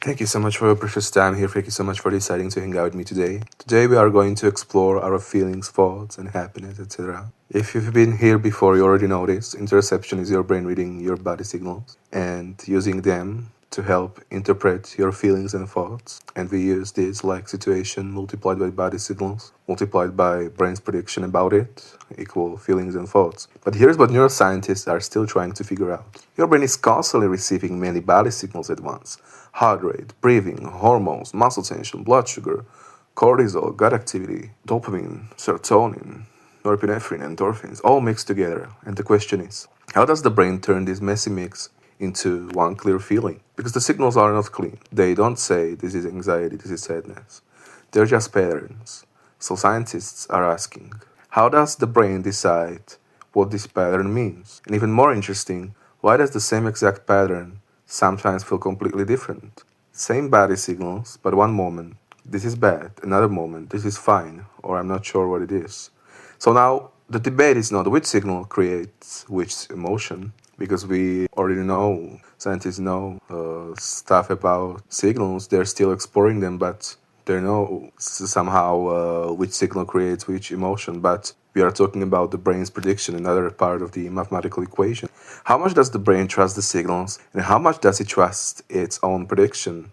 Thank you so much for your precious time here. Thank you so much for deciding to hang out with me today. Today we are going to explore our feelings, thoughts, and happiness, etc. If you've been here before, you already know this. Interoception is your brain reading your body signals and using them to help interpret your feelings and thoughts. And we use this like situation multiplied by body signals, multiplied by brain's prediction about it, equal feelings and thoughts. But here's what neuroscientists are still trying to figure out. Your brain is constantly receiving many body signals at once. Heart rate, breathing, hormones, muscle tension, blood sugar, cortisol, gut activity, dopamine, serotonin, norepinephrine, endorphins, all mixed together. And the question is, how does the brain turn this messy mix into one clear feeling? Because the signals are not clean. They don't say this is anxiety, this is sadness. They're just patterns. So scientists are asking, how does the brain decide what this pattern means? And even more interesting, why does the same exact pattern sometimes feel completely different? Same body signals, but one moment, this is bad, another moment, this is fine, or I'm not sure what it is. So now, the debate is not which signal creates which emotion, because we already know, scientists know stuff about signals, they're still exploring them, but they know somehow which signal creates which emotion, but we are talking about the brain's prediction, another part of the mathematical equation. How much does the brain trust the signals, and how much does it trust its own prediction?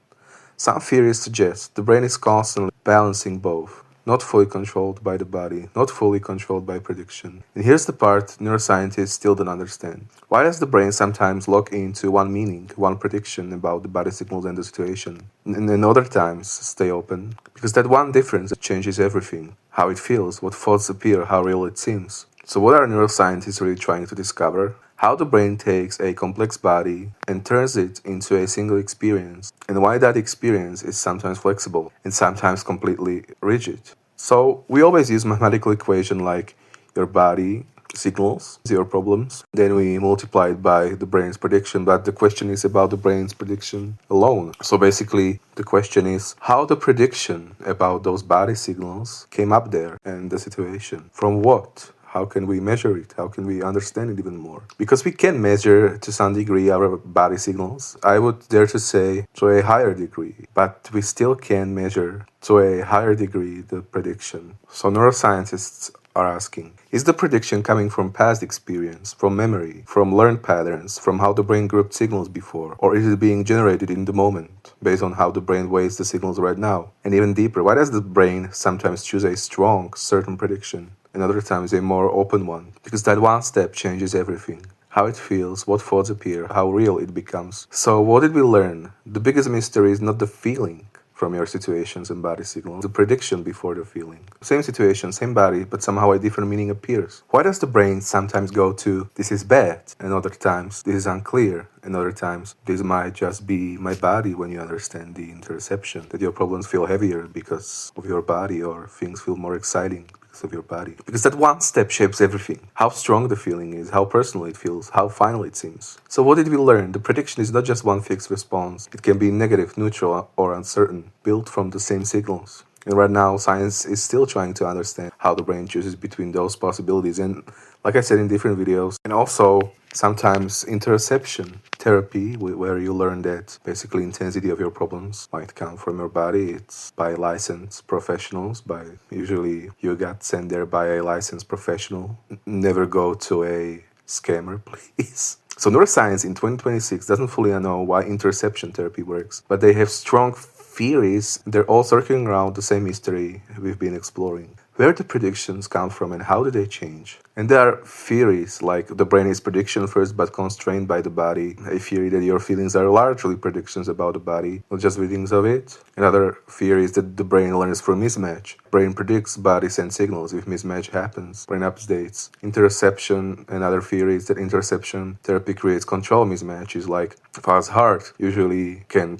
Some theories suggest the brain is constantly balancing both, not fully controlled by the body, not fully controlled by prediction. And here's the part neuroscientists still don't understand. Why does the brain sometimes lock into one meaning, one prediction about the body signals and the situation, and then other times stay open? Because that one difference changes everything. How it feels, what thoughts appear, how real it seems. So what are neuroscientists really trying to discover? How the brain takes a complex body and turns it into a single experience, and why that experience is sometimes flexible and sometimes completely rigid. So we always use mathematical equation like your body signals your problems, then we multiply it by the brain's prediction, but the question is about the brain's prediction alone. So basically the question is how the prediction about those body signals came up there and the situation. From what? How can we measure it? How can we understand it even more? Because we can measure to some degree our body signals. I would dare to say to a higher degree, but we still can measure to a higher degree the prediction. So neuroscientists are asking, is the prediction coming from past experience, from memory, from learned patterns, from how the brain grouped signals before, or is it being generated in the moment, based on how the brain weighs the signals right now? And even deeper, why does the brain sometimes choose a strong, certain prediction, and other times a more open one? Because that one step changes everything. How it feels, what thoughts appear, how real it becomes. So what did we learn? The biggest mystery is not the feeling from your situations and body signals, the prediction before the feeling. Same situation, same body, but somehow a different meaning appears. Why does the brain sometimes go to, this is bad, and other times, this is unclear, and other times, this might just be my body when you understand the interoception, that your problems feel heavier because of your body, or things feel more exciting of your body. Because that one step shapes everything. How strong the feeling is, how personal it feels, how final it seems. So what did we learn? The prediction is not just one fixed response. It can be negative, neutral, or uncertain, built from the same signals. And right now, science is still trying to understand how the brain chooses between those possibilities. And like I said in different videos, and also sometimes interoception therapy, where you learn that basically intensity of your problems might come from your body. It's by licensed professionals, usually you got sent there by a licensed professional. Never go to a scammer, please. So neuroscience in 2026 doesn't fully know why interoception therapy works, but they have strong theories. They're all circling around the same mystery we've been exploring. Where the predictions come from and how do they change? And there are theories like the brain is prediction first but constrained by the body. A theory that your feelings are largely predictions about the body, not just readings of it. Another theory is that the brain learns from mismatch. Brain predicts, body sends signals. If mismatch happens, brain updates. Interoception, another theory is that interoception therapy creates control mismatches, like fast heart usually can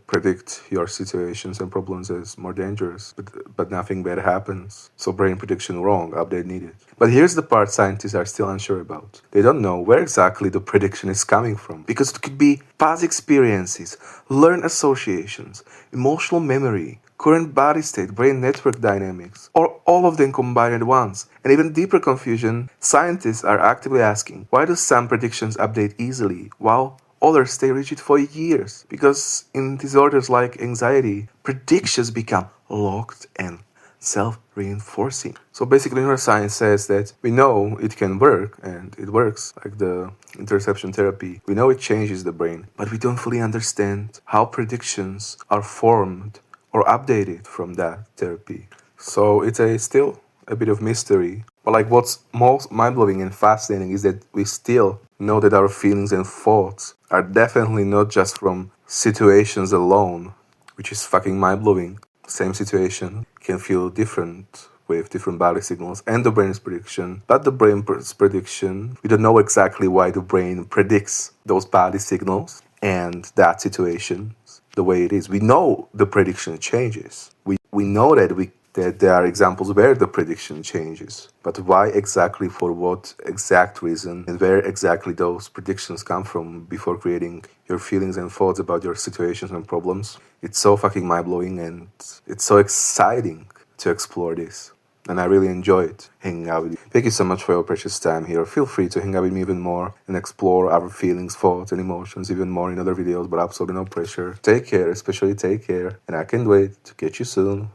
predict your situations and problems as more dangerous, but nothing bad happens. So brain prediction wrong, update needed. But here's the part scientists are still unsure about. They don't know where exactly the prediction is coming from, because it could be past experiences, learned associations, emotional memory, current body state, brain network dynamics, or all of them combined at once. And even deeper confusion, scientists are actively asking, why do some predictions update easily while others stay rigid for years. Because in disorders like anxiety, predictions become locked and self-reinforcing. So basically neuroscience says that we know it can work, and it works, like the interception therapy. We know it changes the brain, but we don't fully understand how predictions are formed or updated from that therapy. So it's still a bit of mystery. But like what's most mind-blowing and fascinating is that we still know that our feelings and thoughts are definitely not just from situations alone, which is fucking mind-blowing. Same situation can feel different with different body signals and the brain's prediction. But the brain's prediction, we don't know exactly why the brain predicts those body signals and that situation the way it is. We know the prediction changes. We know that there are examples where the prediction changes. But why exactly, for what exact reason, and where exactly those predictions come from before creating your feelings and thoughts about your situations and problems? It's so fucking mind-blowing, and it's so exciting to explore this. And I really enjoyed hanging out with you. Thank you so much for your precious time here. Feel free to hang out with me even more and explore our feelings, thoughts, and emotions even more in other videos, but absolutely no pressure. Take care, especially take care, and I can't wait to catch you soon.